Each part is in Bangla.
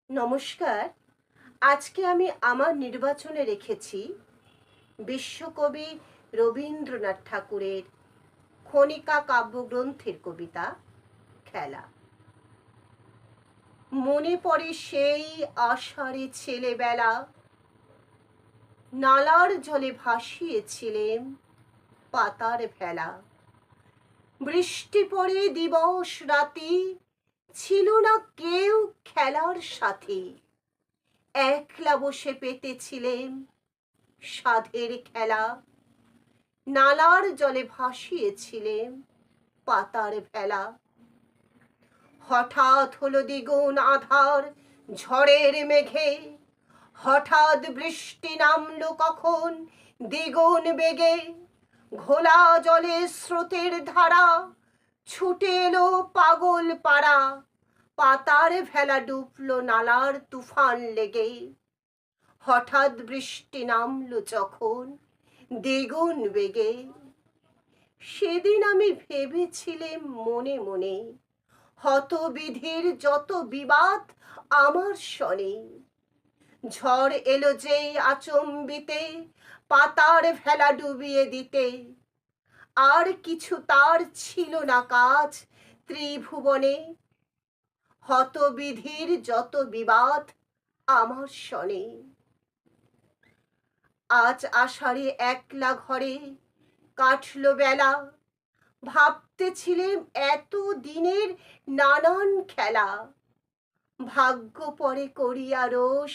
নমস্কার। আজকে আমি আমার নির্বাচনে রেখেছি বিশ্বকবি রবীন্দ্রনাথ ঠাকুরের খনিকা কাব্যগ্রন্থের কবিতা খেলা। মনে পড়ে সেই আষাঢ়ে ছেলেবেলা, নালার জলে ভাসিয়েছিলেম পাতার ভেলা। বৃষ্টি পড়ে দিবস রাতি, ছিল না কেউ খেলার সাথী। একলা বসে পেতেছিলেম সাধের খেলা, নালার জলে ভাসিয়েছিলেম পাতার ভেলা। হঠাৎ হলো দ্বিগুণ আধার ঝড়ের মেঘে, হঠাৎ বৃষ্টি নামলো কখন দ্বিগুণ বেগে। ঘোলা জলে স্রোতের ধারা, ছুটে এলো পাগল পাড়া, পাতার ভেলা ডুবলো নালার তুফান লেগে। হঠাৎ বৃষ্টি নামলো যখন দ্বিগুণ বেগে। সেদিন আমি ভেবেছিলাম মনে মনে, হতবিধির যত বিবাদ আমার শনে। ঝড় এলো যেই আচম্বিতে, পাতার ভেলা ডুবিয়ে দিতে। আর কিছু তার ছিল না কাজ ত্রিভুবনে। হতবিধির যত বিবাদ আমার শনে। আজ আষাঢ়ে একলা ঘরে কাটলো বেলা, ভাবতেছিলেম এত দিনের নানান খেলা। ভাগ্য পরে করিয়া রোষ,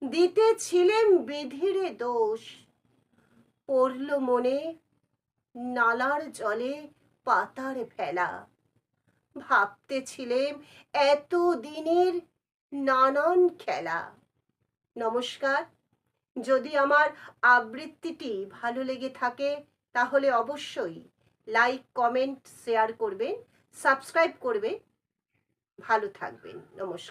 দিতেছিলেম বিধিরে দোষ। পড়ল মনে নালার জলে পাতার ভেলা, ভাবতেছিলেম এত দিনের নানান খেলা। নমস্কার। যদি আমার আবৃত্তিটি ভালো লেগে থাকে তাহলে অবশ্যই লাইক, কমেন্ট, শেয়ার করবেন, সাবস্ক্রাইব করবেন। ভালো থাকবেন। নমস্কার।